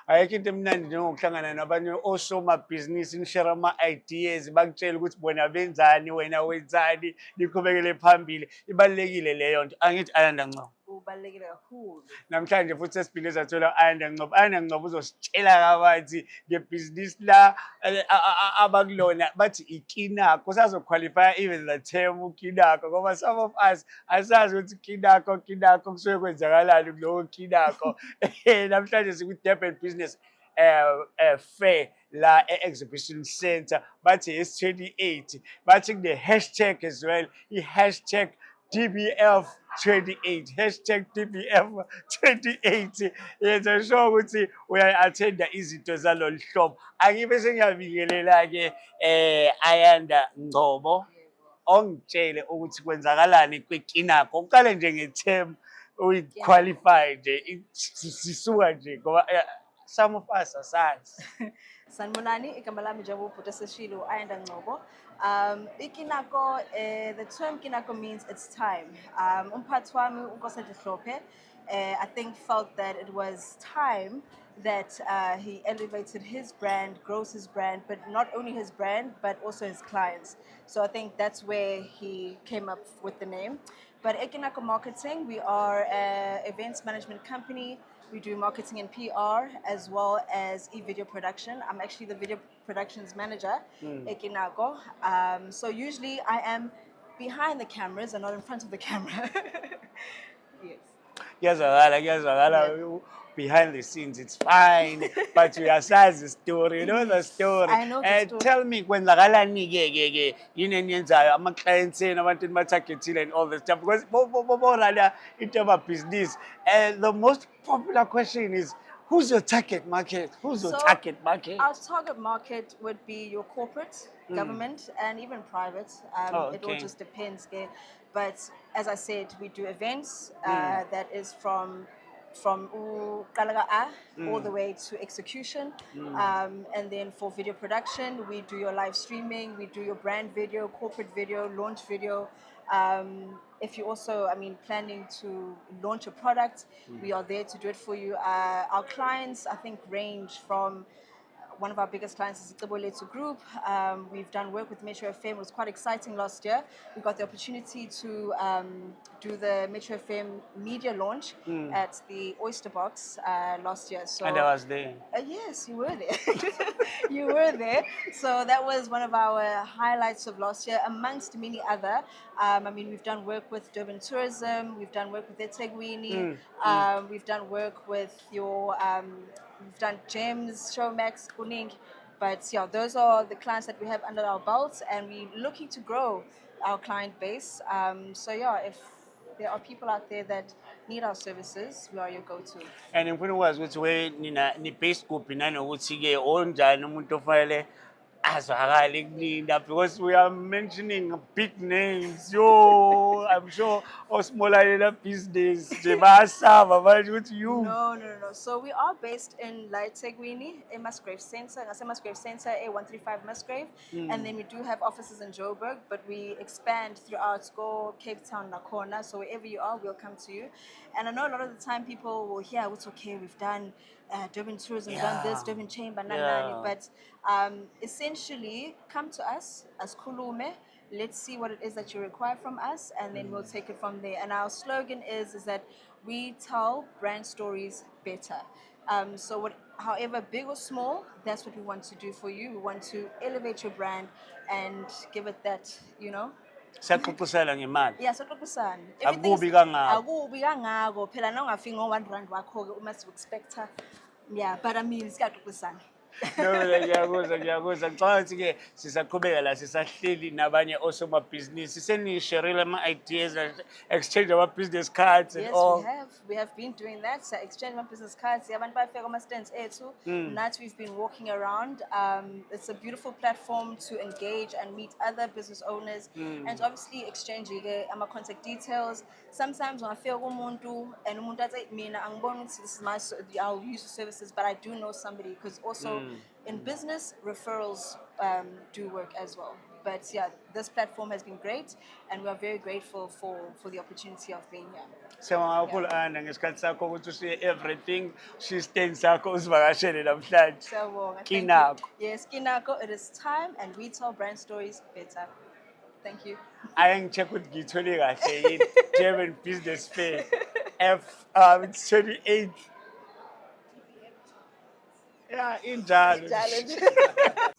Ayikho into emnandi njengokuhlangana nabanye osomabhizinisi nishare ama-ideas bakutshele ukuthi bona benzani wena wenzani niqhubekele phambili. Ibalulekile leyo nto. Angithi Ayanda Ngcobo? Kubalulekile kakhulu. Namhlanje futhi sesiphinde sathola u-Ayanda Ngcobo. Ayanda Ngcobo uzositshela kabanzi ngebhizinisi la abakulona bathi ikinako. Usazoqualify even the term kinako ngoba some of us asazi ukuthi kinako kusuke kwenzakalani kulowo kinako. Namhlanje siku-Durban Business Fair la e-Exhibition Center. Bathi it's 28. Bathi kune-hashtag as well, i-hashtag DBF28, hashtag DBF28. Yenza sure ukuthi uya-attenda izinto zalolu hlobo. Angibe sengiyabingelela-ke Ayanda Ngcobo, ongitshele ukuthi kwenzakalani kwikinako. Uqale nje nge-term uyi-qualify nje, sisuka nje ngoba some of us asazi. Sanibonani, igama lami njengoba ubhuti seshilo u-Ayanda Ngcobo. Ikinako, the term kinako means it's time. Umphathi wami uNkosazana Hlophe, I think felt that it was time that he elevated his brand, grows his brand, but not only his brand, but also his clients. So I think that's where he came up with the name. But Ekinako Marketing, we are an events management company. We do marketing and PR as well as e-video production. I'm actually the video productions manager, Ekinako. So usually I am behind the cameras and not in front of the camera. Yes. Kuyazwakala behind the scenes it's fine, but uyasazi the story, you know the story. I know the story. Tell me kwenzakalani-ke yini eniyenzayo ama-clients enu abantu enibatargetile and all this stuff, because borana into amabhizinisi. The most popular question is, who's your target market? Who's your target market? Our target market would be your corporate, government, and even private. It all just depends. But as I said, we do events that is from Kalaga all the way to execution. And then for video production, we do your live streaming, we do your brand video, corporate video, launch video. If you also, planning to launch a product, we are there to do it for you. Our clients, I think, range from one of our biggest clients is the Boleto Group. We've done work with Metro FM. It was quite exciting last year. We got the opportunity to do the Metro FM media launch at the Oyster Box last year. So, and I was there. Yes, you were there. You were there. So that was one of our highlights of last year, amongst many other. We've done work with Durban Tourism. We've done work with eThekwini. We've done work with your... we've done James, Showmax, Kuning, but yeah, those are the clients that we have under our belts, and we're looking to grow our client base. So yeah, if there are people out there that need our services, we are your go-to. And ngifuna ukwazi ukuthi ni-base kuphi nanokuthi-ke onjani umuntu ofanele azwakale kunina, because we are mentioning big names. Yo, I'm sure osmolalela business nje bayasaba manje ukuthi you. No. So we are based in eThekwini, Musgrave Center, Musgrave Center, A135 Musgrave, and then we do have offices in Joburg, but we expand throughout Cape Town, Nakona. So wherever you are, we'll come to you. And I know a lot of the time people will hear, it's okay, we've done Durban Tourism, done this, Durban Chamber, but essentially come to us as Kulume. Let's see what it is that you require from us, and then we'll take it from there. And our slogan is that we tell brand stories better. So however big or small, that's what we want to do for you. We want to elevate your brand and give it that, Siyaxoxisana ngemali. Yeah, soxoxisana. Akubi kangako. Akubi kangako. Phela nawungafika ngo-1 rand wakho ke uma siku-expecta. Yeah, but siyaxoxisana. No, ngiyakuzwa. Ngicabanga ukuthi-ke sisaqhubeka la sisahleli nabanye osomabhizinisi. Senisharile ama-ideas, exchange ama-business cards and all. Yes, we have been doing that. So exchange ama-business cards. Abantu bayafika kuma-stands ethu. Nathi we've been walking around. It's a beautiful platform to engage and meet other business owners and to obviously exchange ama-contact details. Sometimes when I feel umuntu and umuntu athi mina angiboni ukuthi this is I'll use the services, but I do know somebody, because also in business referrals do work as well. but yeah, this platform has been great, and we are very grateful for the opportunity of being here. Siyabonga kakhulu Anda ngesikhathi sakho ukuthi ushiye everything shistand sakho usivakashele namhlanje. So, thank you. Kinako. Yes, Kinako, it is time, and we tell brand stories better. Thank you. Ake ngi-check ukuthi ngiyithole kahle yini German Business Fair it's 28. Yeah, injalo. Challenge.